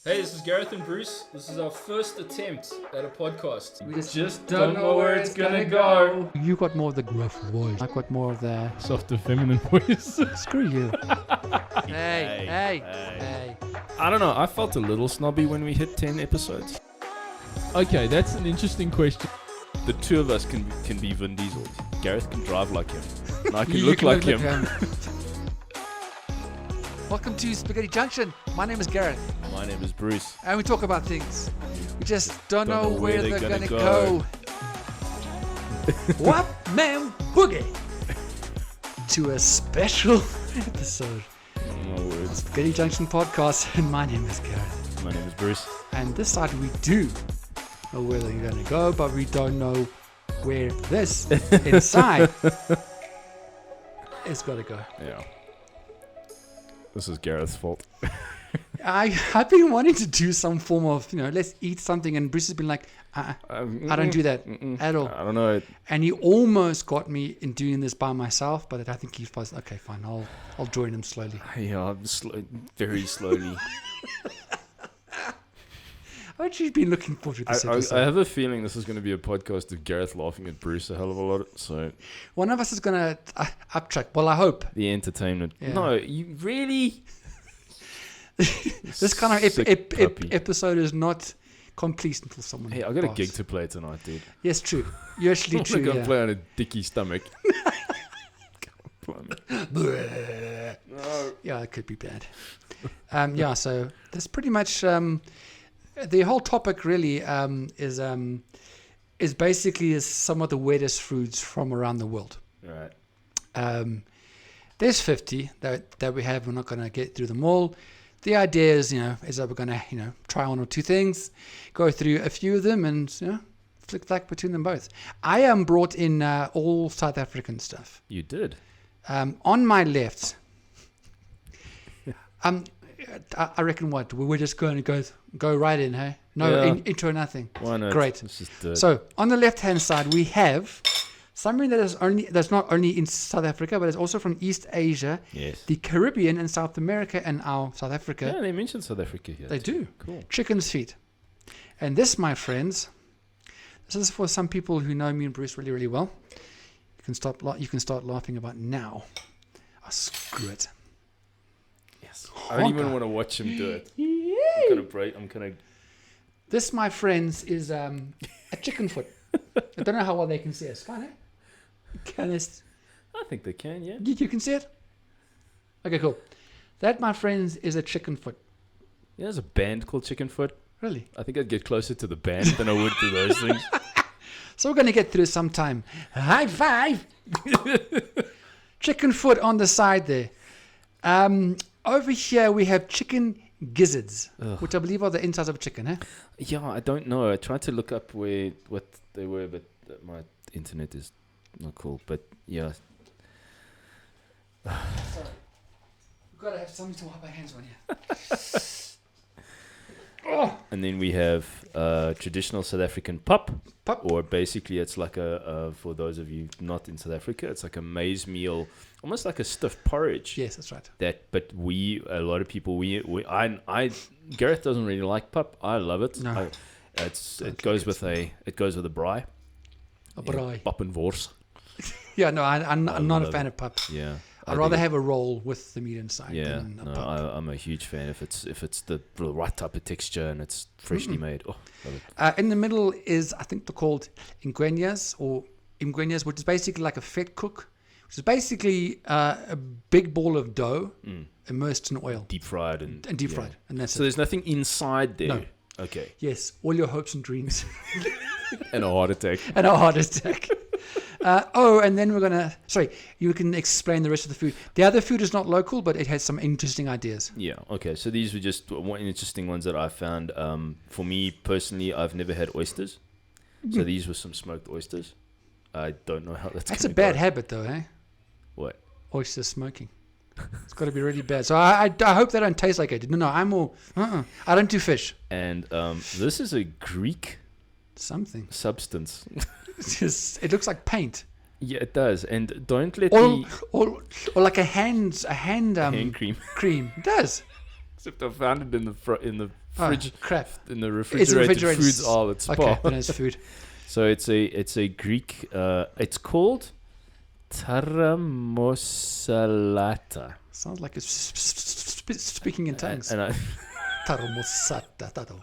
Hey, this is Gareth and Bruce. This is our first attempt at a podcast. We just don't know where it's gonna go. You got more of the gruff voice. I got more of the Softer feminine voice. screw you. Hey. I don't know, I felt a little snobby when we hit 10 episodes. Okay, that's an interesting question. The two of us can be Vin Diesel. Gareth can drive like him. And I can You look can like look him. Welcome to Spaghetti Junction. My name is Gareth, My name is Bruce. and we talk about things. We just don't know know where where they're they're gonna gonna go. What man boogie? To a special episode My of words. Spaghetti Junction podcast, and my name is Gareth. My name is Bruce. And this side we do know where they're gonna go, but we don't know where this inside is gonna go. Yeah. This is Gareth's fault. I've been wanting to do some form of, let's eat something, and Bruce has been like, I don't do that at all. I don't know. And he almost got me in doing this by myself, but I think he's like, okay, fine, I'll join him slowly. Yeah, I'm very slowly. I've actually been looking forward to this I episode. have a feeling this is going to be a podcast of Gareth laughing at Bruce a hell of a lot. So One of us is going to uptrack. Well, I hope. the entertainment. Yeah. No, you really. This kind of Sick puppy. episode is not complete until someone Hey, I got a laughs. gig to play tonight, dude. Yes, true. You're actually I'm true, not gonna yeah. play on a dicky stomach. No. Yeah, it could be bad. So that's pretty much the whole topic. Really is basically some of the weirdest foods from around the world. Right. There's 50 that we have. We're not going to get through them all. The idea is, is that we're going to, try one or two things, go through a few of them, and flick-flack between them both. I brought in all South African stuff. You did. On my left, I reckon what we're just going to go right in, hey? No Yeah. intro, nothing. Why not? Great. Let's just do it. So on the left-hand side, we have something that's not only in South Africa, but it's also from East Asia, Yes. the Caribbean, and South America, and our South Africa. Yeah, they mentioned South Africa here. They too. do. Cool. Chicken's feet. And this, my friends, this is for some people who know me and Bruce really, really well. You can start laughing about now. Oh, screw it. Yes. I don't even Honker. want to watch him do it. I'm gonna. This, my friends, is a chicken foot. I don't know how well they can see us. Fine, eh? I think they can. Yeah. You can see it? Okay, cool. That, my friends, is a chicken foot. Yeah, there's a band called Chicken Foot. Really? I think I'd get closer to the band than I would to those things. So we're going to get through sometime. High five! Chicken foot on the side there. Over here we have chicken gizzards, which I believe are the insides of a chicken, eh? Yeah, I don't know. I tried to look up what they were, but my internet is not cool. But yeah. Sorry. We've got to have something to wipe our hands on here. Oh! And then we have traditional South African pap. Pap. Or basically it's like for those of you not in South Africa, it's like a maize meal, almost like a stiff porridge. Yes, that's right. But a lot of people, Gareth doesn't really like pap. I love it. No. It goes with a braai. A braai. Pap and wors. Yeah, no, I'm not a love fan it. of pap. Yeah. I'd rather have a roll with the meat inside Yeah, than a no, pap. I'm a huge fan if it's the right type of texture and it's freshly made. Oh, love it. In the middle is, I think they're called ingwenias, which is basically like a fat cook, which is basically a big ball of dough immersed in oil Deep fried and and deep yeah. fried, and that's So it. there's nothing inside there. No. Okay. Yes, all your hopes and dreams And a heart attack. and a heart attack. And then you can explain the rest of the food. The other food is not local, but it has some interesting ideas. Yeah. Okay. So these were just one interesting ones that I found. For me personally, I've never had oysters. So these were some smoked oysters. I don't know how that's a gonna bad go. habit, though, eh? What? Oyster smoking. It's got to be really bad. So I hope they don't taste like it. No, I'm all... I don't do fish. And this is a Greek Something. substance. It looks like paint. Yeah, it does. And don't let Or like a hand hand cream. cream. It does. Except I found it in the fridge, crap. in the It's refrigerated foods aisle at Spar. Okay, then it's food. So it's a Greek. It's called Taramosalata. Sounds like it's speaking in tongues. And I Taromosata.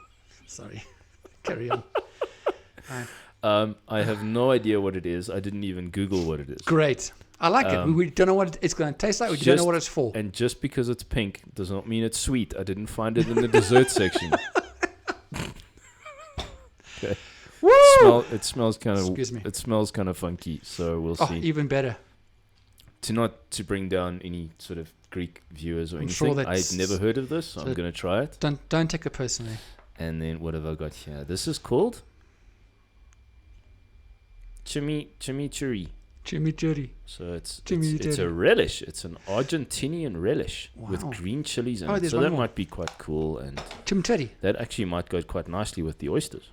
Sorry. Carry on. I have no idea what it is. I didn't even Google what it is. Great. I like it. We don't know what it's going to taste like. We don't know what it's for. And just because it's pink does not mean it's sweet. I didn't find it in the dessert section. Okay. Woo! It smells kind of. Excuse me. It smells kind of funky. So we'll see. Even better. To bring down any sort of Greek viewers or I'm sure anything. that's- I'd never heard of this, so I'm going to try it. Don't take it personally. And then what have I got here? This is called chimichurri. Chimichurri. So it's a Chimichurri. relish. It's an Argentinian relish with Wow. green chilies in Oh, it. there's So one that more. might be quite cool, and Chimichurri. that actually might go quite nicely with the oysters.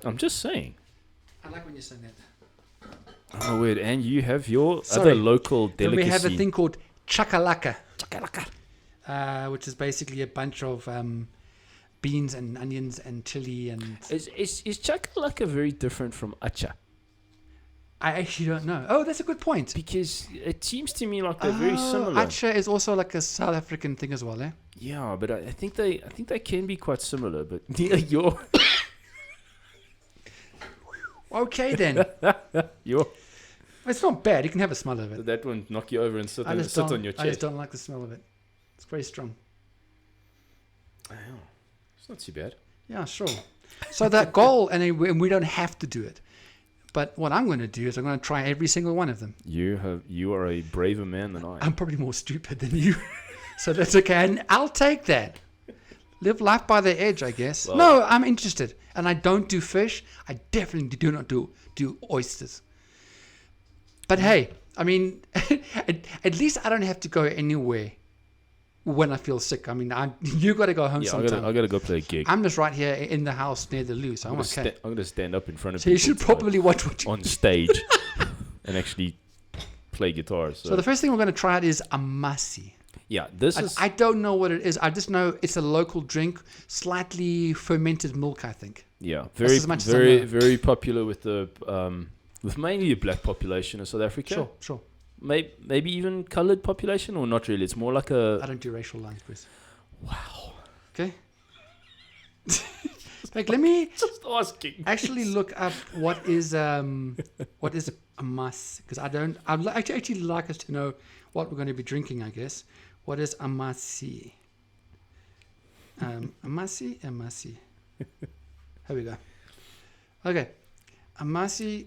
I'm just saying. I like when you're saying that. Oh my word! And you have your Sorry. other local Then delicacy. we have a thing called chakalaka. Which is basically a bunch of beans and onions and chili and... Is chakalaka very different from acha? I actually don't know. Oh, that's a good point. Because it seems to me like they're very similar. Acha is also like a South African thing as well, eh? Yeah, but I think they can be quite similar. But yeah, your Okay then. your It's not bad. You can have a smell of it. that one knock you over and sit I just on your I just chest. don't like the smell of it. It's very strong. Wow, it's not too bad. Yeah, sure. So that goal, and we don't have to do it. But what I'm going to do is I'm going to try every single one of them. You are a braver man than I am. I'm probably more stupid than you. So that's okay. And I'll take that. Live life by the edge, I guess. Well- No, I'm interested. And I don't do fish. I definitely do not do oysters. But hey, I mean, at least I don't have to go anywhere when I feel sick. I mean, you got to go home Yeah, sometime. I gotta go play a gig. I'm just right here in the house near the loo, so I'm okay. I'm gonna stand up in front of So you people should probably watch what you on stage and actually play guitar. So the first thing we're going to try out is amasi. yeah, this is I don't know what it is. I just know it's a local drink, slightly fermented milk, I think. yeah That's as much as I very know. very popular with the with mainly the black population of South Africa. Sure. Maybe even coloured population, or not really. It's more like I don't do racial lines, Chris. wow. Okay. Like, let me Just asking. actually look up what is amasi, because I'd actually like us to know what we're going to be drinking, I guess. What is amasi? Amasi. Here we go. Okay. Amasi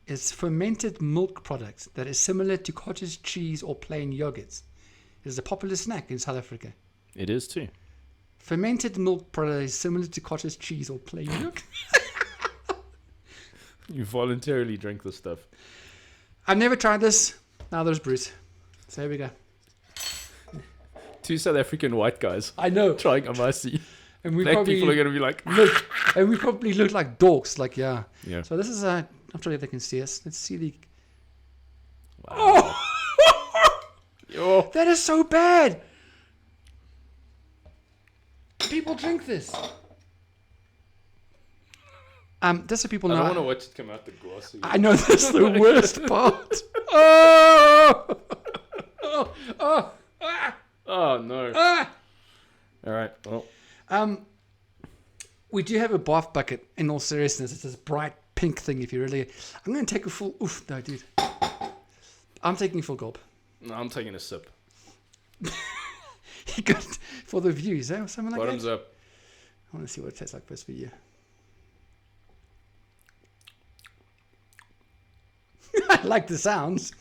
is fermented milk product that is similar to cottage cheese or plain yogurts. It is a popular snack in South Africa. It is too. Fermented milk product is similar to cottage cheese or plain yogurt. You voluntarily drink this stuff. I've never tried this. Now there's Bruce. So here we go. Two South African white guys I know. trying amasi. And we Black probably people are gonna be like, look like dorks. Like, yeah. yeah. So this is I'm sure they can see us. Let's see the. Wow. Yo. That is so bad. People drink this. Just so people I know. don't want to watch it come out the glass again. I know that's the worst part. Oh! Oh no. Ah! All right. Well, We do have a bath bucket. In all seriousness, it's this bright pink thing. If you really, I'm going to take a full. Oof, no, dude. I'm taking a full gulp. no, I'm taking a sip. You got for the views, eh? Or something like Bottoms that. up. I want to see what it tastes like first for you. I like the sounds.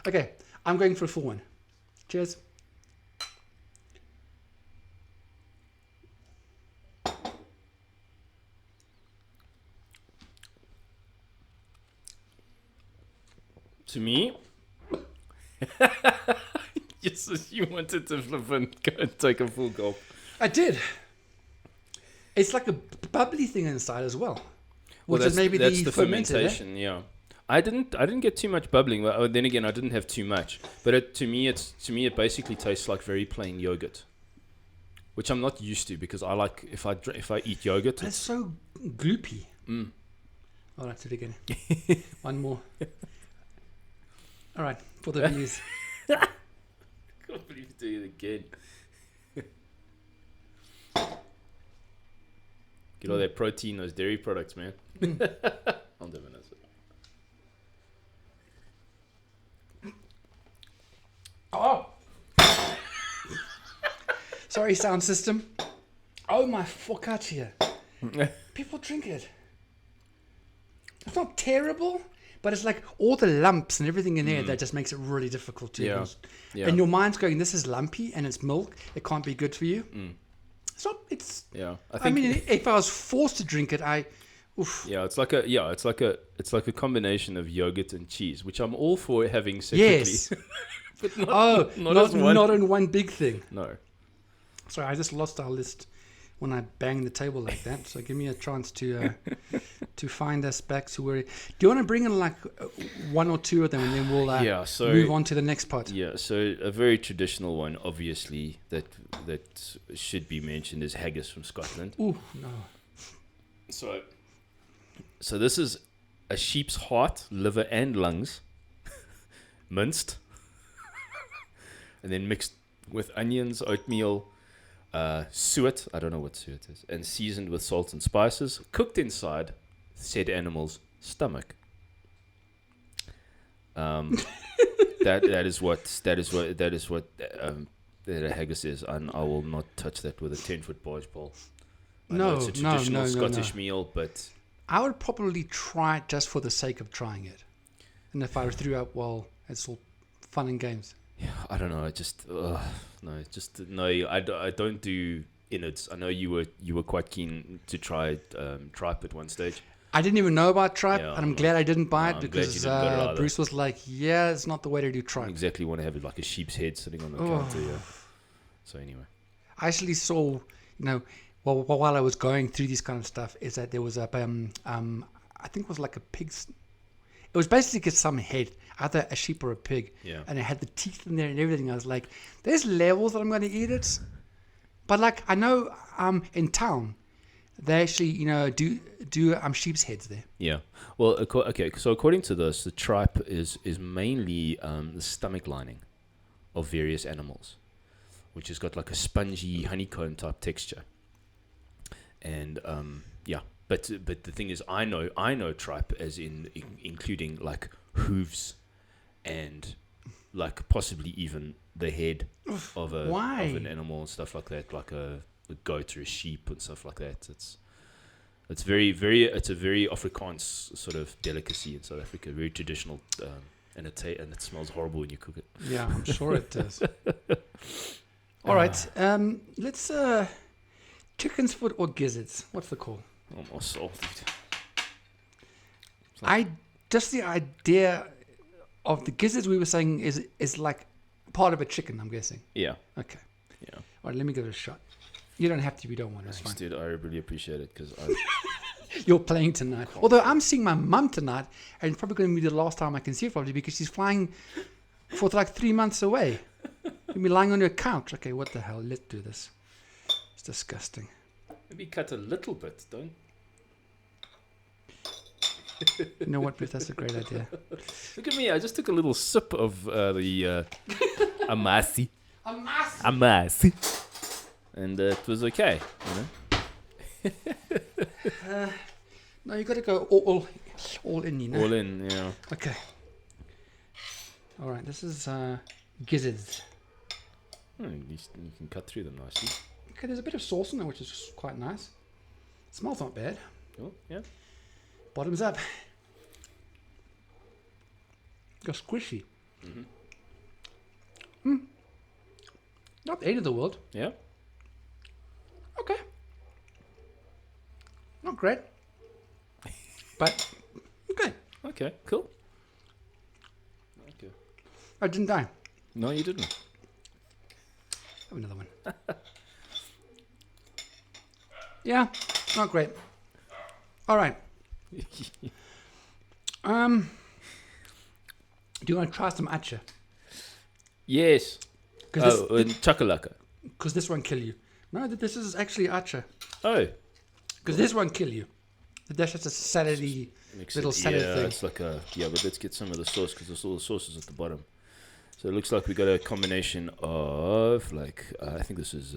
Okay, I'm going for a full one. Cheers. To me, yes, you wanted to flip and go and take a full gulp. I did. It's like a bubbly thing inside as well. Which is maybe that's the the fermented, fermentation. Yeah, I didn't get too much bubbling. But then again, I didn't have too much. But to me, it basically tastes like very plain yogurt, which I'm not used to because I like if I eat yogurt. That's so gloopy. Mm. All right, do it again. One more. All right, for the views. I can't believe you do it again. Get all that protein, those dairy products, man. I'll never know. Oh! Sorry, sound system. Oh my focaccia. People drink it. It's not terrible, but it's like all the lumps and everything in there that just makes it really difficult to use. Yeah. And your mind's going, this is lumpy and it's milk. It can't be good for you. It's not. It's. Yeah. I mean, if I was forced to drink it, oof. Yeah, it's like a combination of yogurt and cheese, which I'm all for having separately. Yes. But not in one big thing. No. Sorry, I just lost our list when I banged the table like that. So give me a chance to find us back to where. Do you want to bring in like one or two of them, and then we'll move on to the next part? Yeah. So a very traditional one, obviously, that should be mentioned is haggis from Scotland. Ooh, no. So this is a sheep's heart, liver, and lungs, minced, and then mixed with onions, oatmeal, suet, I don't know what suet is, and seasoned with salt and spices, cooked inside said animal's stomach. That is what the haggis is, and I will not touch that with a 10-foot barge pole. I know it's a traditional Scottish meal, but I would probably try it just for the sake of trying it. And if I threw up, well, it's all fun and games. yeah, I don't know. I don't do innards. I know you were quite keen to try tripe at one stage. I didn't even know about tripe, Yeah, and I'm glad I didn't buy it I'm because glad you didn't go to Bruce was like, "Yeah, it's not the way to do I don't tripe." exactly want to have like a sheep's head sitting on the counter. Yeah. So anyway, I actually saw, while I was going through this kind of stuff, is that there was I think it was like a pig's. It was basically some head, either a sheep or a pig, yeah. and it had the teeth in there and everything. I was like, "There's levels that I'm going to eat it," but like I know, in town, they actually do sheep's heads there. Yeah. Well, okay. So according to this, the tripe is mainly the stomach lining of various animals, which has got like a spongy honeycomb type texture. And but the thing is, I know tripe as including like hooves, and like possibly even the head of an animal and stuff like that, like a goat or a sheep and stuff like that. It's a very Afrikaans sort of delicacy in South Africa, very traditional, and it smells horrible when you cook it. Yeah, I'm sure it does. All right, let's chicken's foot or gizzards. What's the call? Oh my soul, dude. Just the idea of the gizzards we were saying is like part of a chicken, I'm guessing. Yeah. Okay. Yeah. All right, let me give it a shot. You don't have to if you don't want. It's Thanks, fine. dude. I really appreciate it because You're playing tonight. Although I'm seeing my mum tonight, and it's probably going to be the last time I can see her probably because she's flying for like 3 months away. You'll be lying on your couch. Okay, what the hell? Let's do this. It's disgusting. maybe cut a little bit, don't. You know what, Beth? That's a great idea. Look at me. I just took a little sip of the amasi. Amasi. And it was okay, No, you got to go all in, you know. All in, yeah. Okay. All right, this is gizzards. At least you can cut through them nicely. Okay, there's a bit of sauce in there, which is quite nice. Smells not bad. Oh, yeah. Bottoms up. Go squishy. Not the end of the world. Yeah. Okay. Not great. But okay. Okay, cool. Okay. I didn't die. No, you didn't. Have another one. Yeah, not great. All right. Do you want to try some acha? Yes. Because Chakalaka. this won't kill you. No, this is actually acha. Oh. Because this won't kill you. That's just a salady little salad yeah, thing. it's like a but let's get some of the sauce because all the sauce is at the bottom. So it looks like we got a combination of like I think this is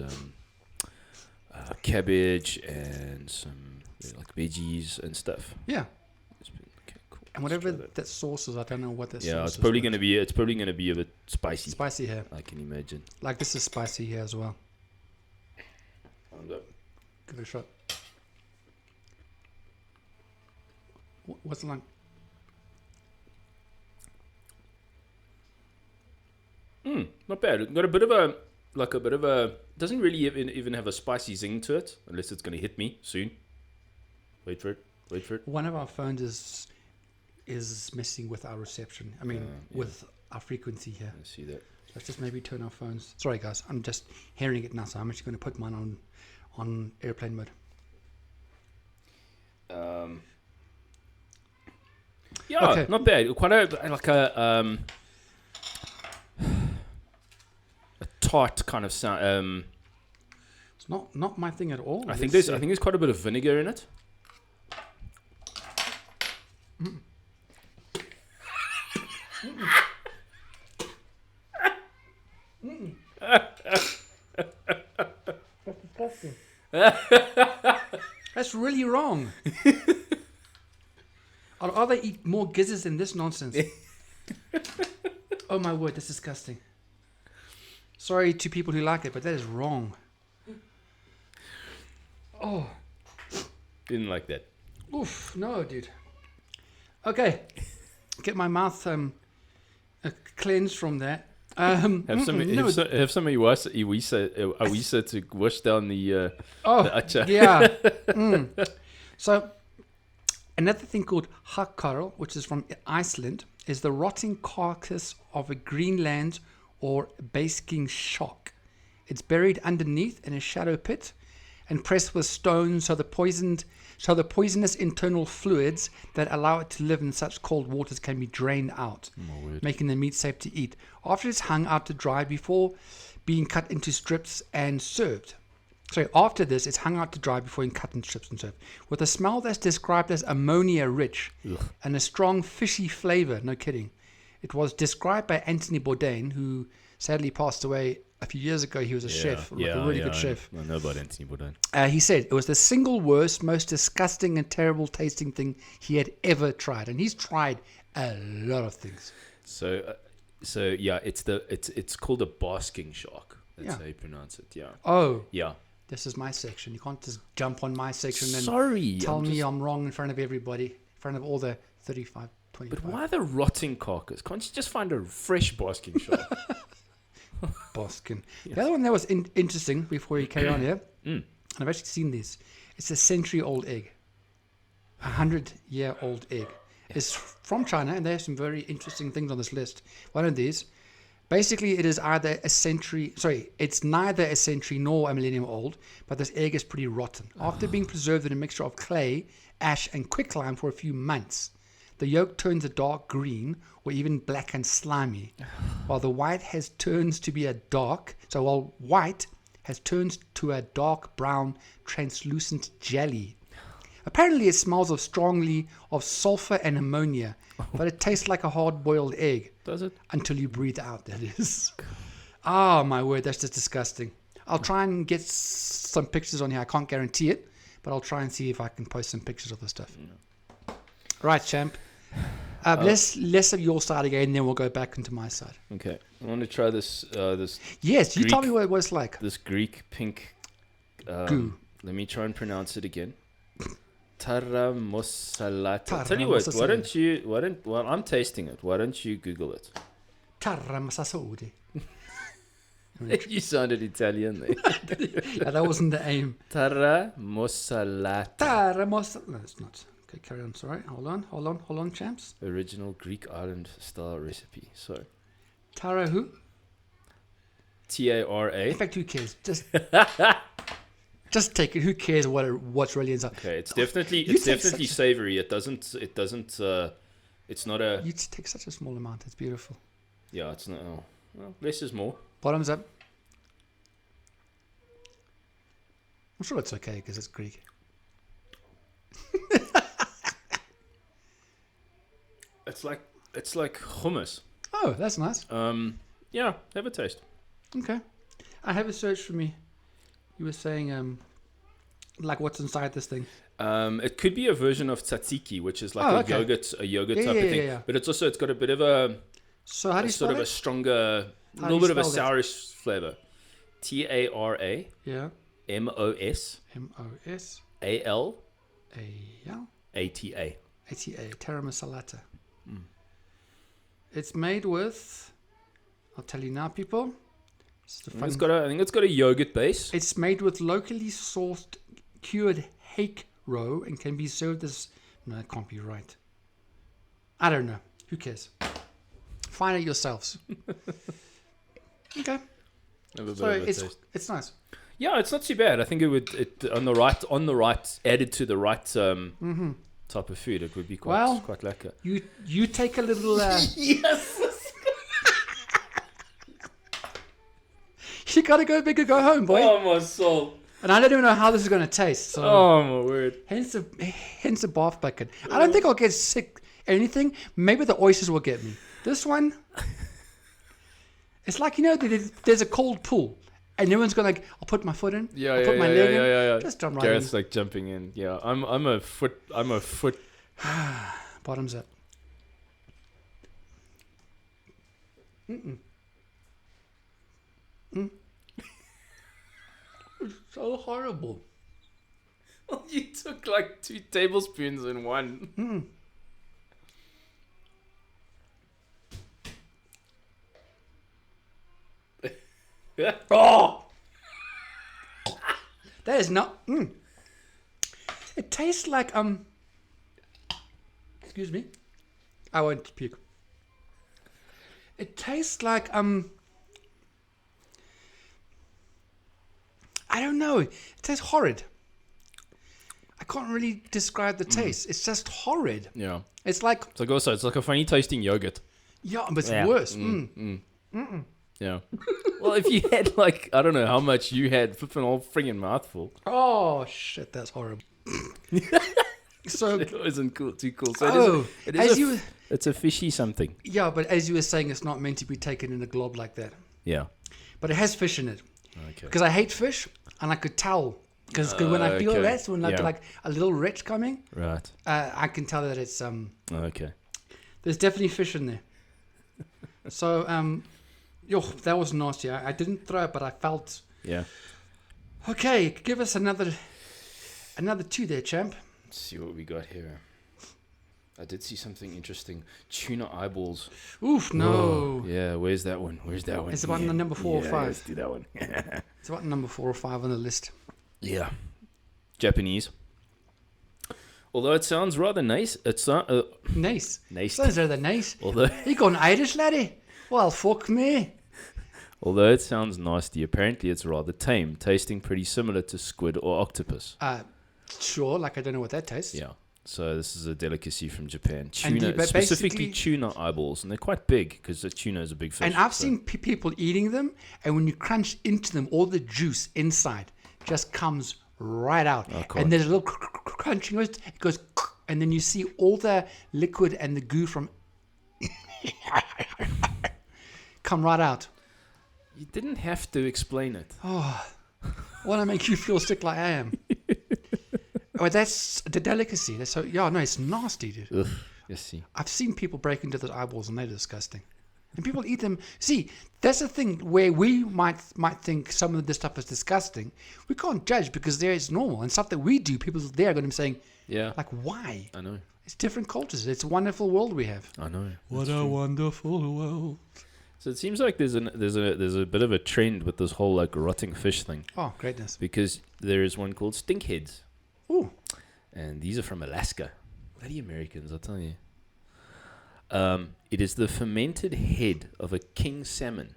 cabbage and some like veggies and stuff. Yeah. Okay, cool. And whatever that sauce is, I don't know what that sauce is. Yeah, it's probably gonna be a bit spicy. Spicy here. I can imagine. Like this is spicy here as well. Give Give it a shot. What's it like? Not bad. Got a bit of a doesn't really even have a spicy zing to it unless it's gonna hit me soon. Wait for it. One of our phones is messing with our reception. I mean, with our frequency here. I see that. Let's just maybe turn our phones. Sorry, guys. I'm just hearing it now, so I'm actually going to put mine on airplane mode. Yeah, Okay. not bad. Quite a tart kind of sound. It's not my thing at all. I think there's quite a bit of vinegar in it. That's disgusting. That's really wrong. I'd rather eat more gizzards than this nonsense. Oh my word, that's disgusting. Sorry to people who like it, but that is wrong. Oh. Didn't like that. Oof, no, dude. Okay. Get my mouth cleansed from that. Have some Iwisa to wash down the the acha. Yeah. So, another thing called hakkarl, which is from Iceland, is the rotting carcass of a Greenland or basking shark. It's buried underneath in a shallow pit and pressed with stones so the poisonous internal fluids that allow it to live in such cold waters can be drained out, making the meat safe to eat. After it's hung out to dry before being cut into strips and served. After this, it's hung out to dry before being cut into strips and served. With a smell that's described as ammonia-rich and a strong fishy flavor. No kidding. It was described by Anthony Bourdain, who sadly passed away a few years ago. He was a chef, a really good chef. I know about Anthony Bourdain. He said it was the single worst, most disgusting and terrible tasting thing he had ever tried. And he's tried a lot of things. So yeah, it's called a basking shark. That's how you pronounce it. Yeah. Oh. Yeah. This is my section. You can't just jump on my section and tell me I'm wrong in front of everybody, in front of all the 35, 25. But why the rotting carcass? Can't you just find a fresh basking shark? Basking. Yes. The other one that was interesting before you carry on here, and I've actually seen this. It's a century-old egg. 100-year-old egg. It's from China, and they have some very interesting things on this list. One of these, basically, it is either it's neither a century nor a millennium old, but this egg is pretty rotten. After being preserved in a mixture of clay, ash, and quicklime for a few months, the yolk turns a dark green or even black and slimy, while white has turned to a dark brown, translucent jelly. Apparently, it smells strongly of sulfur and ammonia, but it tastes like a hard-boiled egg. Does it? Until you breathe out, that is. Ah, my word, that's just disgusting. I'll try and get some pictures on here. I can't guarantee it, but I'll try and see if I can post some pictures of the stuff. Right, champ. Less of your side again, then we'll go back into my side. Okay. I want to try this. Yes, you tell me what it's like. This Greek pink goo. Let me try and pronounce it again. Tarramosalata. Tell you what, while I'm tasting it, why don't you Google it? Tarramasasode. You sounded Italian there. Yeah, that wasn't the aim. Tarramosalata. No, it's not. Okay, carry on. Sorry. Hold on, champs. Original Greek island style recipe. So. Tara who? Tara. In fact, who cares? Just take it. Who cares what's really inside? Okay, it's definitely savory. It doesn't It's not a. You take such a small amount. It's beautiful. Yeah, it's not. Oh, well, less is more. Bottoms up. I'm sure it's okay because it's Greek. It's like hummus. Oh, that's nice. Yeah, have a taste. Okay. I have a search for me. You were saying, like what's inside this thing? It could be a version of tzatziki, which is like a yogurt Yeah, type of thing. yeah. But it's got a bit of a So how do you sort spell of a it? stronger, How little do bit you of a spell that? sourish flavor. TARA Yeah. MOS MOS AL AL ATA. ATA Terra Masalata. It's made with. I'll tell you now, people. I think it's got a yogurt base. It's made with locally sourced cured hake roe and can be served as. No, that can't be right. I don't know. Who cares? Find it yourselves. Okay. Have a bit So of a taste. it's nice. Yeah, it's not too bad. I think it on the right added to the right type of food. It would be quite lekker. You take a little. Yes. You gotta go big or go home, boy. Oh my soul. And I don't even know how this is gonna taste. So Oh my word. hence a bath bucket. I don't think I'll get sick. Anything? Maybe the oysters will get me. This one. It's like there's a cold pool, and everyone's going like, I'll put my foot in. Yeah, I'll put my leg in. yeah. Just jump right Gareth's in. like jumping in. Yeah, I'm a foot. Bottoms up. It's so horrible. You took like 2 tablespoons in one. Oh, that is not. It tastes like Excuse me. I won't puke. It tastes like I don't know. It tastes horrid. I can't really describe the taste. It's just horrid. Yeah. It's like It's like a funny tasting yogurt. yeah, but it's worse. Yeah. Well, if you had like I don't know how much you had, flipping a whole friggin' mouthful. Oh shit, that's horrible. So It wasn't too cool. So it's a fishy something. yeah, but as you were saying, it's not meant to be taken in a glob like that. Yeah. But it has fish in it. Okay. Because I hate fish, and I could tell. Because when I feel okay. that, when Yeah. like a little wretch coming, Right. I can tell that it's Okay. there's definitely fish in there. So that was nasty. I didn't throw it, but I felt. Yeah. Okay, give us another 2 there, champ. Let's see what we got here. I did see something interesting. Tuna eyeballs. Oof, no. Oh, yeah, where's that one? It's about number 4 or 5. Let's do that one. It's about number 4 or 5 on the list. Yeah. Japanese. Although it sounds rather nice. It's not... Nice. Nice. Sounds rather nice. Although You going Irish, laddie? Well, fuck me. it sounds nasty, apparently it's rather tame, tasting pretty similar to squid or octopus. Sure, like I don't know what that tastes. Yeah. So this is a delicacy from Japan. And Tuna, but specifically basically- tuna eyeballs, and they're quite big because the tuna is a big fish. And I've so- seen people eating them, and when you crunch into them, all the juice inside just comes right out. cool. And there's a little crunching noise. It goes, and then you see all the liquid and the goo from come right out. You didn't have to explain it. Want to make you feel sick like I am. Oh, that's the delicacy. That's so it's nasty, dude. Ugh. Yes, see. I've seen people break into those eyeballs and they're disgusting. And people eat them. See, that's the thing where we might think some of this stuff is disgusting. We can't judge because there it's normal. And stuff that we do, people there are going to be saying, Yeah. like, why? I know. It's different cultures. It's a wonderful world we have. I know. What a wonderful world. So it seems like there's a bit of a trend with this whole like rotting fish thing, Oh, greatness. because there is one called stinkheads, Ooh. and these are from Alaska. Bloody Americans, I'll tell you. It is the fermented head of a king salmon,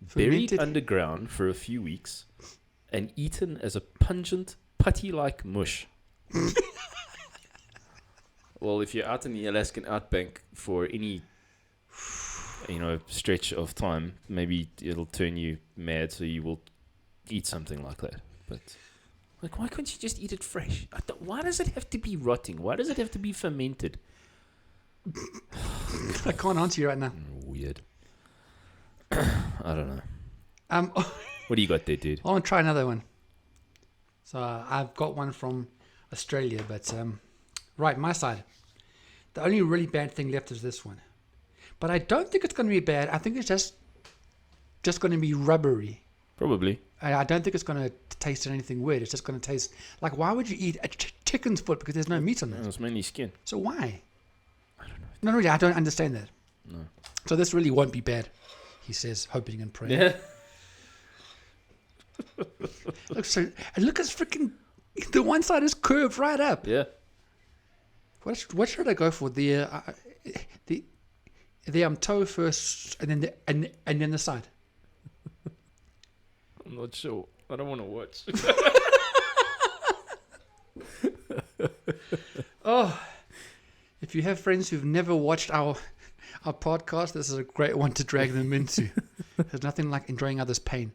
buried Fermented- underground for a few weeks, and eaten as a pungent, putty-like mush. Well, if you're out in the Alaskan outback for any, stretch of time, maybe it'll turn you mad, so you will eat something like that. But like, why couldn't you just eat it fresh? Why does it have to be rotting? Why does it have to be fermented? I can't answer you right now. Weird. I don't know. What do you got there, dude? I want to try another one. So I've got one from Australia, but right, my side. The only really bad thing left is this one. But I don't think it's going to be bad. I think it's just going to be rubbery. Probably. I don't think it's going to taste anything weird. It's just going to taste like, why would you eat a chicken's foot? Because there's no meat on it. No, it's mainly skin. So why? I don't know. No, really, I don't understand that. No. So this really won't be bad, he says, hoping and praying. Yeah. Look, look, it's freaking, the one side is curved right up. Yeah. What should I go for? The toe first, and then the side. I'm not sure. I don't want to watch. Oh, if you have friends who've never watched our podcast, this is a great one to drag them into. There's nothing like enjoying others' pain.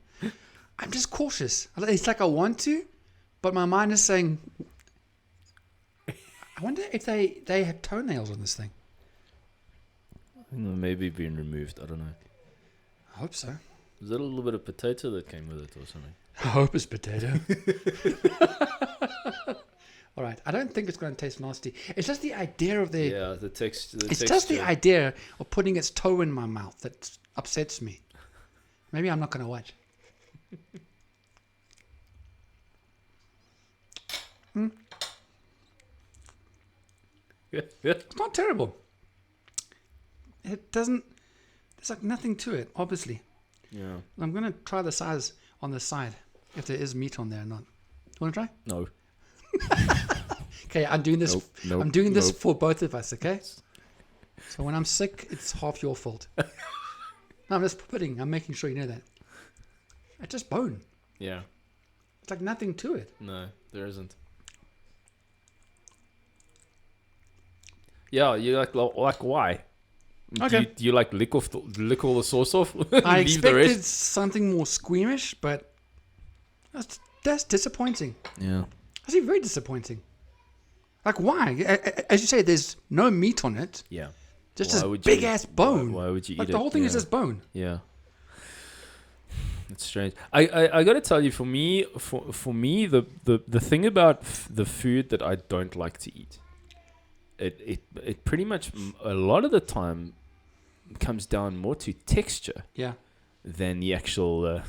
I'm just cautious. It's like I want to, but my mind is saying, I wonder if they have toenails on this thing. Maybe being removed. I don't know. I hope so. Was that a little bit of potato that came with it or something? I hope it's potato. All right. I don't think it's going to taste nasty. It's just the idea of the texture. It's just the idea of putting its toe in my mouth that upsets me. Maybe I'm not going to watch. It's not terrible. It doesn't. There's like nothing to it, obviously. Yeah. I'm going to try the size on the side, if there is meat on there or not. You want to try? No. Okay, I'm doing this. Nope, I'm doing this nope. for both of us, okay? So when I'm sick, it's half your fault. No, I'm just pudding. I'm making sure you know that. It's just bone. Yeah. It's like nothing to it. No, there isn't. Yeah, you like why? Okay. Do you like lick all the sauce off? I Leave the rest? expected something more squeamish, but that's disappointing. Yeah. That's very disappointing. Like, why? As you say, there's no meat on it. Yeah. Just Why this would big you- ass bone. Why would you eat Like it? the whole thing is Yeah. just bone. Yeah. It's strange. I got to tell you, for me, the thing about the food that I don't like to eat, it pretty much a lot of the time comes down more to texture Yeah. than the actual.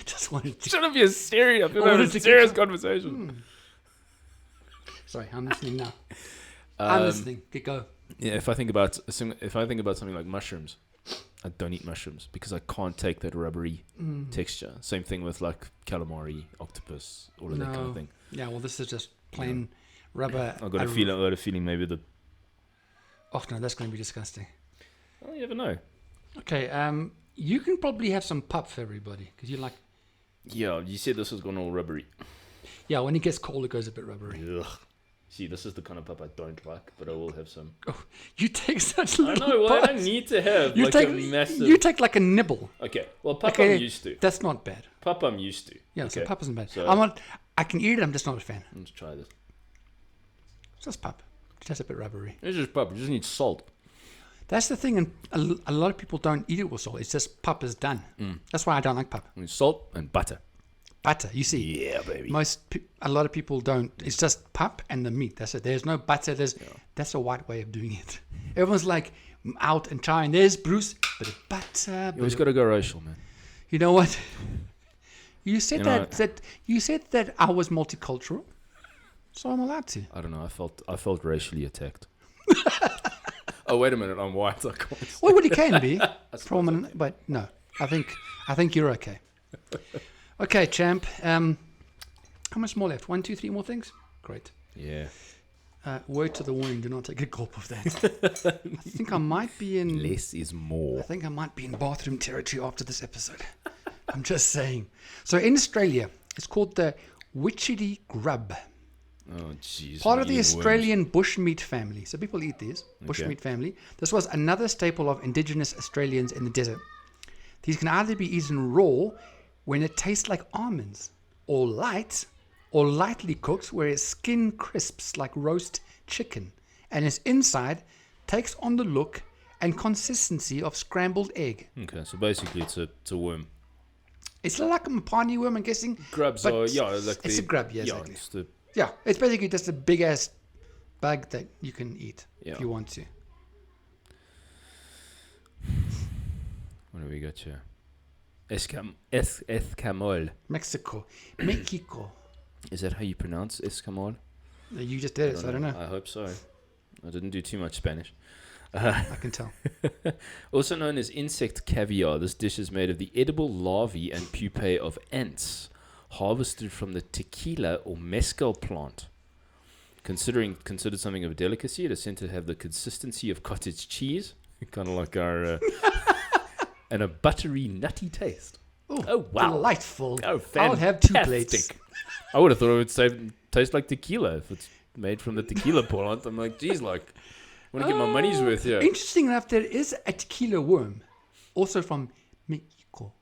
Just wanted to. Shouldn't be a serious. I'm wanted having to a serious get- conversation. Sorry, I'm listening now. I'm listening. Get go. Yeah, if I think about something like mushrooms, I don't eat mushrooms because I can't take that rubbery texture. Same thing with like calamari, octopus, all of that kind of thing. Yeah, well, this is just plain rubber. I got a feeling maybe the. Oh no, that's going to be disgusting. Oh, you never know. Okay, you can probably have some pup for everybody because you like. Yeah, you said this was going all rubbery. Yeah, when it gets cold, it goes a bit rubbery. Ugh. See, this is the kind of pup I don't like, but I will have some. Oh, you take such I little. know. Well, I bites. don't need to have You like take a massive. you take like a nibble. Okay. Well, pup Okay, I'm used to. That's not bad. Pup I'm used to. Yeah, Okay. so pup isn't bad. So- I can eat it. I'm just not a fan. Let's try this. It's just pup. It's just a bit rubbery. It's just pup. It just needs salt. That's the thing, and a lot of people don't eat it with salt. It's just pup is done. That's why I don't like pup. It needs salt and butter. Butter, you see. Yeah, baby. A lot of people don't. It's just pup and the meat. That's it. There's no butter. That's a white way of doing it. Everyone's like out and trying. There's Bruce, but of butter. You always got to go racial, man. You know what? You said You know, you said that I was multicultural, so I'm allowed to. I don't know. I felt racially attacked. Oh, wait a minute. I'm white. I can't. Well, you can be suppose but no. I think you're okay. Okay, champ. How much more left? 1, 2, 3 more things. Great. Yeah. Word to the warning: do not take a gulp of that. I think I might be in. Less is more. I think I might be in bathroom territory after this episode. I'm just saying. So in Australia, it's called the witchetty grub. Oh, jeez. Part we're of the eating worms. Australian bushmeat family. So people eat these, bushmeat family. This was another staple of indigenous Australians in the desert. These can either be eaten raw when it tastes like almonds, or lightly cooked where its skin crisps like roast chicken, and its inside takes on the look and consistency of scrambled egg. Okay, so basically it's a worm. It's like a mapani worm, I'm guessing. Grubs but are, like it's a grub, yeah, yeah, exactly. it's the, Yeah, it's basically just a big ass bug that you can eat Yeah. if you want to. what do we got here? Escamol. Mexico. Is that how you pronounce Escamol? You just did it, so I don't know. I hope so. I didn't do too much Spanish. I can tell. Also known as insect caviar, this dish is made of the edible larvae and pupae of ants harvested from the tequila or mezcal plant. Considered something of a delicacy, it is said to have the consistency of cottage cheese, kind of like our, and a buttery, nutty taste. Ooh, Oh, wow. Delightful. Oh, I'll have 2 fantastic. plates. I would have thought it would taste like tequila if it's made from the tequila plant. I'm like, geez, like, I want to get my money's worth here. Interesting enough, there is a tequila worm, also from Mexico.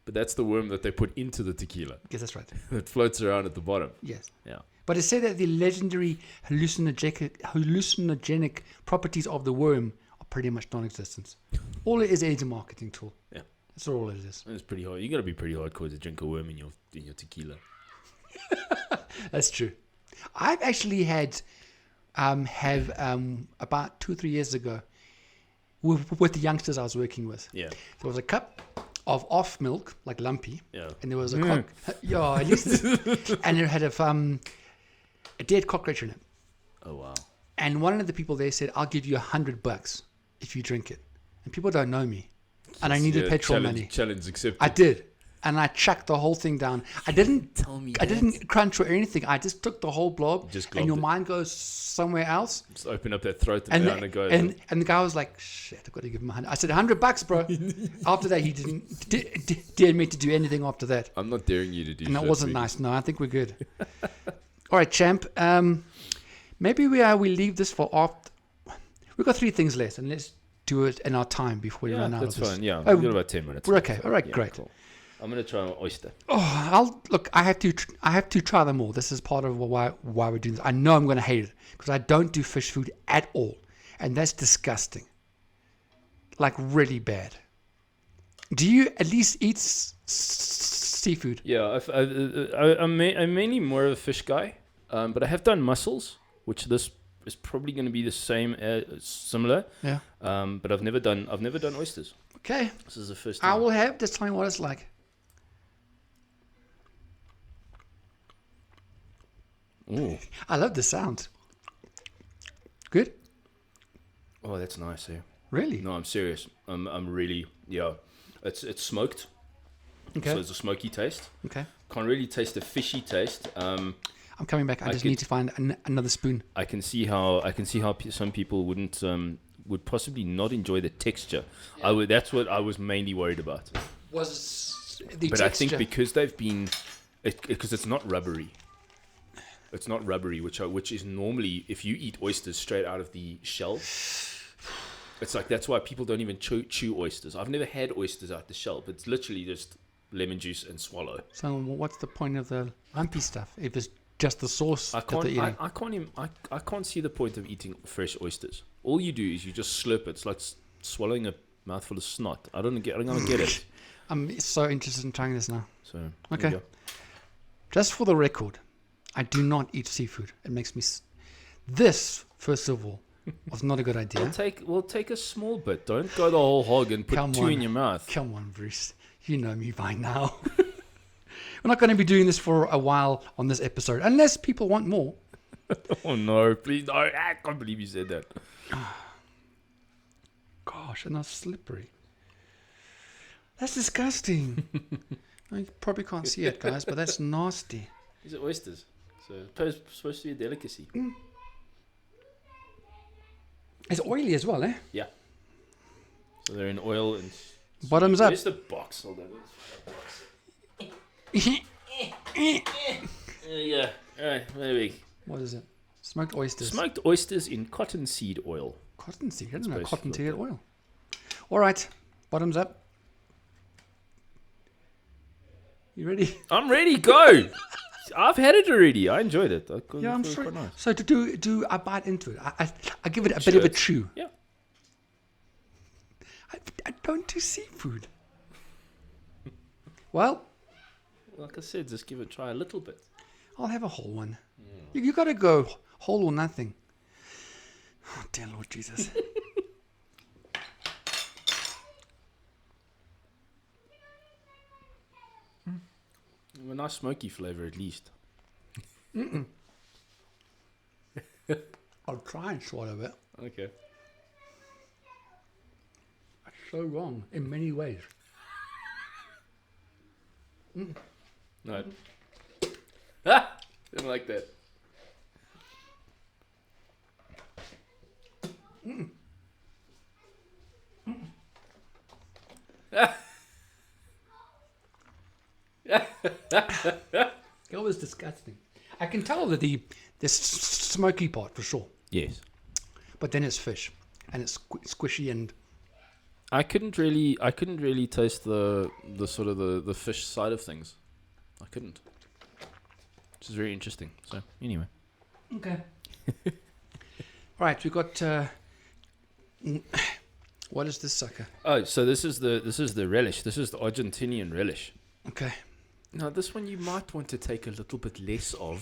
But that's the worm that they put into the tequila Yes, that's right. that floats around at the bottom. Yes. Yeah. But it's said that the legendary hallucinogenic properties of the worm are pretty much non-existent. All it is a marketing tool. Yeah. That's all it is. It's pretty hard. You got to be pretty hardcore to drink a worm in your tequila. That's true. I've actually had about 2-3 years ago with the youngsters I was working with. Yeah. There was a cup of off milk, like lumpy, Yeah. and there was a yeah, at least, and it had a dead cockroach in it. Oh wow. And one of the people there said, "I'll give you $100 if you drink it." And people don't know me, and I needed petrol money. Challenge accepted. I did, and I chucked the whole thing down. I didn't Tell me. I didn't crunch or anything. I just took the whole blob, Just and your globbed it. mind goes somewhere else. Just open up that throat And down and go. and the guy was like, "Shit, I've got to give him $100." I said, $100, bro. After that, he didn't dare me to do anything after that, I'm not daring you to do. and that shit, wasn't sweetie. nice. No, I think we're good. All right, champ. Maybe we leave this for after. We've got 3 things left, and let's do it in our time before we Yeah, run out that's of this. fine. Yeah, Oh, we've got about 10 minutes. we're okay. All right, Yeah, great. cool. I'm gonna try an oyster. Oh, I have to try them all. This is part of why we're doing this. I know I'm going to hate it because I don't do fish food at all, and that's disgusting. Like really bad. Do you at least eat seafood? Yeah, I'm mainly more of a fish guy, but I have done mussels, which this is probably going to be the same, similar. Yeah. But I've never done oysters. Okay. This is the first I time. will have. Just tell me what it's like. Ooh. I love the sound. Good. Oh, that's nice. Eh? Really? No, I'm serious. I'm really It's smoked, Okay. so it's a smoky taste. Okay. Can't really taste the fishy taste. I'm coming back. I just could- need to find another spoon. I can see how some people would possibly not enjoy the texture. That's what I was mainly worried about. Was the But texture? I think because they've been, because it's not rubbery. It's not rubbery, which is normally if you eat oysters straight out of the shell. It's like that's why people don't even chew oysters. I've never had oysters out the shell, but it's literally just lemon juice and swallow. So what's the point of the lumpy stuff if it's just the sauce that they're eating? I can't see the point of eating fresh oysters. All you do is you just slurp it. It's like swallowing a mouthful of snot. I don't get it. I'm so interested in trying this now. So Okay. there you go. Just for the record, I do not eat seafood. It makes me... This, first of all, was not a good idea. We'll take a small bit. Don't go the whole hog and put Come 2 on. in your mouth. Come on, Bruce. You know me by now. We're not going to be doing this for a while on this episode, unless people want more. Oh no, please no. I can't believe you said that. Gosh, and that's slippery. That's disgusting. You probably can't see it, guys, but that's nasty. These are oysters. So it's supposed to be a delicacy. It's oily as well, eh? Yeah. So they're in oil and... Bottoms up. Where's the box? Hold on. Yeah. Alright, maybe. What is it? Smoked oysters. Smoked oysters in cottonseed oil. Cottonseed. I didn't know basically cottonseed what oil. All right. Bottoms up. You ready? I'm ready. Go. I've had it already. I enjoyed it. Yeah, I'm it was sure. quite nice. So to do I bite into it. I give it a bit of a chew. Yeah. I don't do seafood. Well, Like I said, just give it a try a little bit. I'll have a whole one. You got to go whole or nothing. Oh, dear Lord Jesus. A nice smoky flavor at least. I'll try and swallow it. Okay. That's so wrong in many ways. No. Ah! Didn't like that. It was disgusting. I can tell that the smoky part for sure, Yes. but then it's fish, and it's squishy and I couldn't really taste the sort of the fish side of things. I couldn't. Which is very interesting. So anyway. okay. Right, we got. What is this sucker? Oh, so this is the relish. This is the Argentinian relish. Okay. Now this one you might want to take a little bit less of.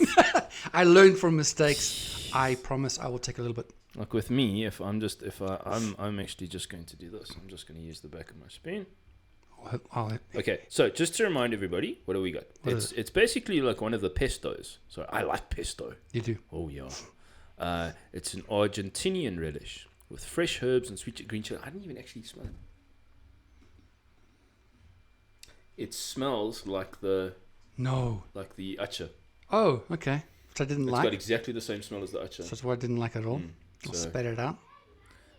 I learned from mistakes. I promise I will take a little bit. Like with me, I'm actually just going to do this. I'm just going to use the back of my spoon. Okay, so just to remind everybody, what do we got? It's basically like one of the pestos. So I like pesto. You do. Oh yeah. It's an Argentinian relish with fresh herbs and sweet green chili. I didn't even actually smell it. It smells like the acha. Oh, okay. Which I didn't It's like. got exactly the same smell as the acha. So that's what I didn't like at all. I'll so- spat it out.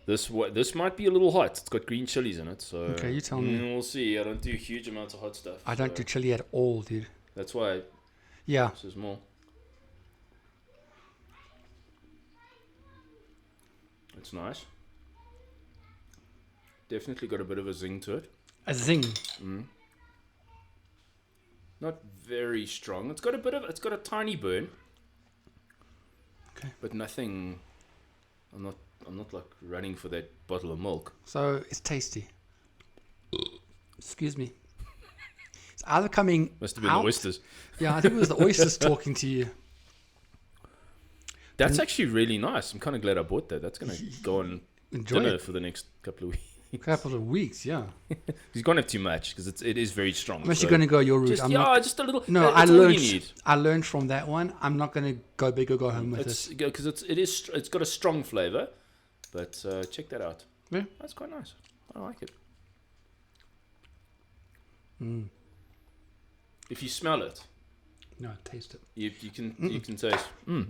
This might be a little hot. It's got green chilies in it, so Okay, you tell me. We'll see. I don't do huge amounts of hot stuff. I don't so do chili at all, dude. That's why Yeah. this is more. It's nice. Definitely got a bit of a zing to it. A zing. Not very strong. It's got a tiny burn. Okay. But nothing. I'm not like running for that bottle of milk. So it's tasty. Excuse me. It's either coming Must have been out. the oysters. Yeah, I think it was the oysters talking to you. That's actually really nice. I'm kind of glad I bought that. That's gonna go on Enjoy dinner it. for the next couple of weeks. A couple of weeks, yeah. You can't have too much because it is very strong. I'm actually going to go your route. Just, just a little. No, that's all you need. I learned from that one. I'm not going to go big or go home with It's this. because it's got a strong flavor, but check that out. Yeah. That's quite nice. I like it. If you smell it, No, taste it. you can taste.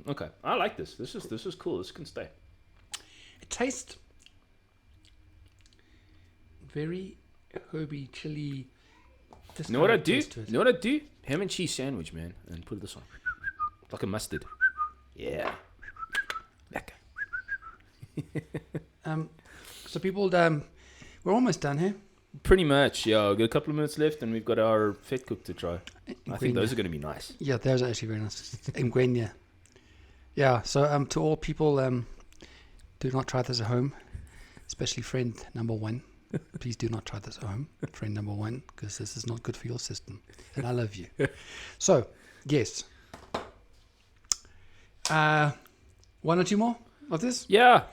Okay, I like this. This is cool. This can stay. It tastes very herby, chili. You know what I do? You know what I do? Ham and cheese sandwich, man, and put this on like a mustard. Yeah. Lekker. So people, we're almost done here. Pretty much, yeah. We've got a couple of minutes left, and we've got our fat cook to try. I think those are going to be nice. Yeah, those are actually very nice. In Guinea. Yeah, so to all people, do not try this at home, especially friend number one. Please do not try this at home, friend number one, because this is not good for your system. And I love you. So, yes. One or two more of this? Yeah.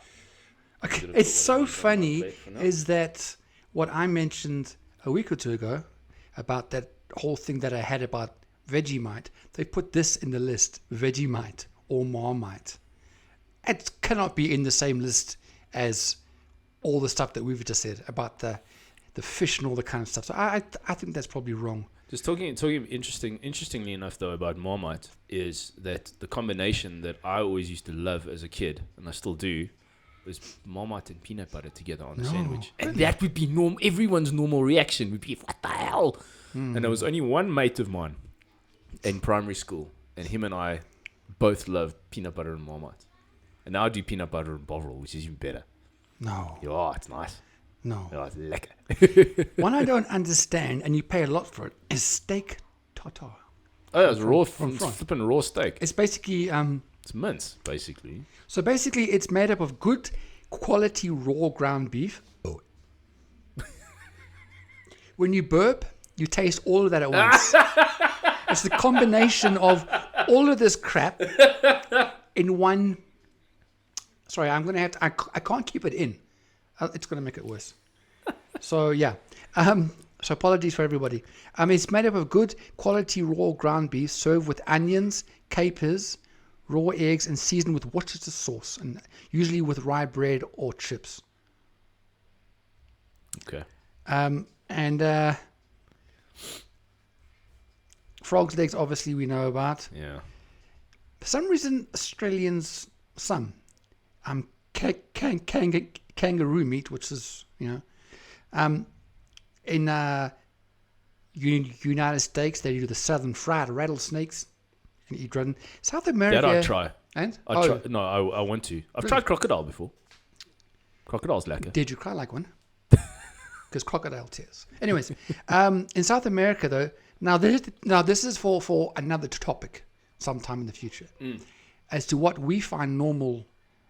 Okay. It's so funny is that what I mentioned a week or two ago about that whole thing that I had about Vegemite, they put this in the list, Vegemite or Marmite. It cannot be in the same list as all the stuff that we've just said about the fish and all the kind of stuff. So I think that's probably wrong. Just talking interestingly enough though about Marmite is that the combination that I always used to love as a kid, and I still do, was Marmite and peanut butter together on a sandwich. And that would be everyone's normal reaction would be, what the hell? And there was only one mate of mine in primary school, and him and I both love peanut butter and Marmite. And now I do peanut butter and Bovril, which is even better. No. Yeah, it's nice. No. Yeah, it's lekker. One I don't understand, and you pay a lot for it, is steak tartare. Oh, yeah, it's raw, from France. flipping raw steak. It's basically It's mince, basically. so basically it's made up of good quality raw ground beef. When you burp, you taste all of that at once. It's the combination of all of this crap in one. Sorry, I'm gonna have to. I can't keep it in. It's gonna make it worse. So yeah. So apologies for everybody. It's made up of good quality raw ground beef served with onions, capers, raw eggs, and seasoned with Worcestershire sauce, and usually with rye bread or chips. Okay. And frog's legs, obviously, we know about. Yeah. For some reason, Australians, kangaroo meat, which is, in United States, they do the southern fried rattlesnakes and eat rodent. South America. That I'd try. And? No, I want to. I've tried crocodile before. Crocodile's lekker. Did you cry like one? Because crocodile tears. Anyways, in South America, though, now this is for another topic sometime in the future. As to what we find normal,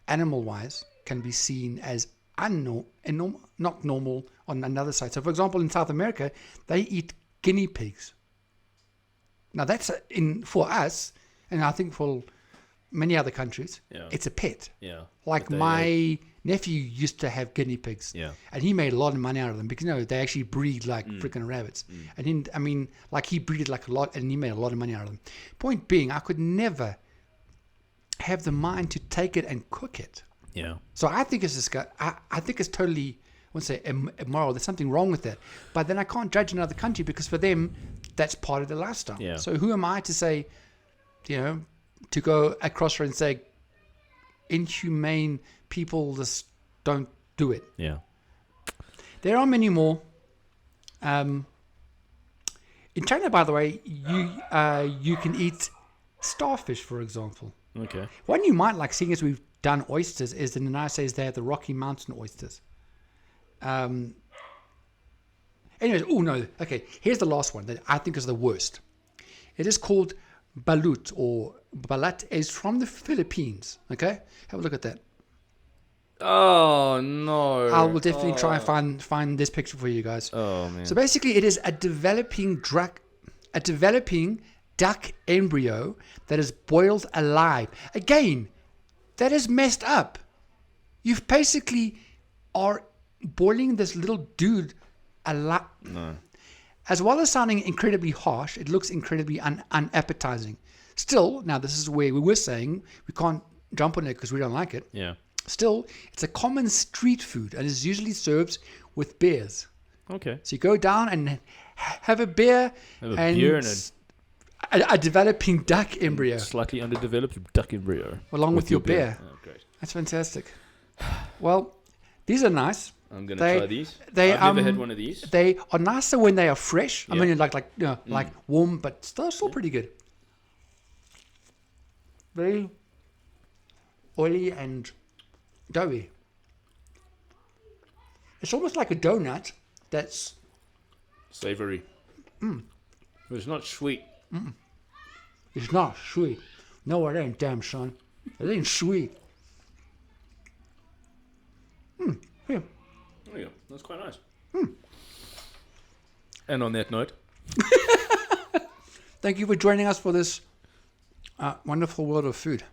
animal-wise, can be seen as not normal on another side. So, for example, in South America, they eat guinea pigs. Now, that's for us, and I think for many other countries, it's a pet. Yeah. Like my nephew used to have guinea pigs. Yeah. And he made a lot of money out of them because, they actually breed like freaking rabbits. And he breeded like a lot and he made a lot of money out of them. Point being, I could never have the mind to take it and cook it. Yeah. So I think it's I think it's totally, I wouldn't say immoral. There's something wrong with that. But then I can't judge another country because for them, that's part of their lifestyle. Yeah. So who am I to say, to go across her and say, inhumane people just don't do it. Yeah. There are many more. In China, by the way, you can eat starfish, for example. Okay. One you might like, seeing as we've done oysters, is in the United States they have the Rocky Mountain oysters. Anyways, here's the last one that I think is the worst. It is called balut or balat. It's from the Philippines. Okay, have a look at that. Oh no! I will definitely try and find this picture for you guys. Oh man! So basically, it is a developing duck embryo that is boiled alive. Again, that is messed up. You've basically are boiling this little dude alive. No. As well as sounding incredibly harsh, it looks incredibly unappetizing. Still, now this is where we were saying we can't jump on it because we don't like it. Yeah. Still, it's a common street food and is usually served with beers. Okay. So you go down and have a beer Have a and beer and a developing duck embryo slightly underdeveloped duck embryo along with your beer. Oh, great. That's fantastic. Well, these are nice. I'm gonna try these. I've never had one of these. They are nicer when they are fresh. Yeah. I mean, like warm, but still pretty good. Very oily and doughy. It's almost like a donut that's Savory. But it's not sweet. It's not sweet. No, it ain't, damn son. It ain't sweet. Here. Oh yeah, that's quite nice. And on that note, Thank you for joining us for this wonderful world of food.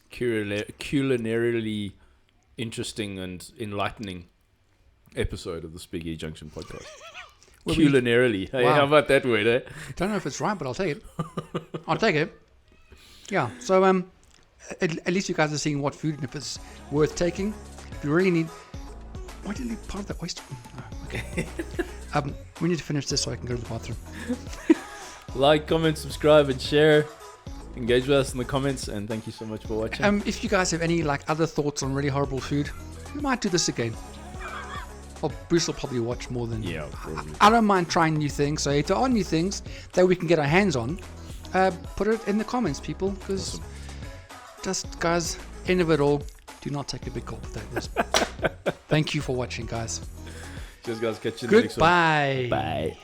culinarily interesting and enlightening episode of the Spaghetti Junction podcast. Culinarily. Hey, Wow. how about that word, eh? Don't know if it's right, but I'll take it. I'll take it. Yeah. So at least you guys are seeing what food and if it's worth taking. If you really need, why did you leave part of the oyster? Oh, okay. We need to finish this so I can go to the bathroom. Like, comment, subscribe, and share. Engage with us in the comments, and thank you so much for watching. If you guys have any other thoughts on really horrible food, we might do this again. Well, Bruce will probably watch more than Yeah, probably. I don't mind trying new things. So if there are new things that we can get our hands on, put it in the comments, people, because just guys, end of it all, do not take a big gulp of that. Thank you for watching, guys. Cheers, guys. Catch you in the next one. Goodbye. Bye.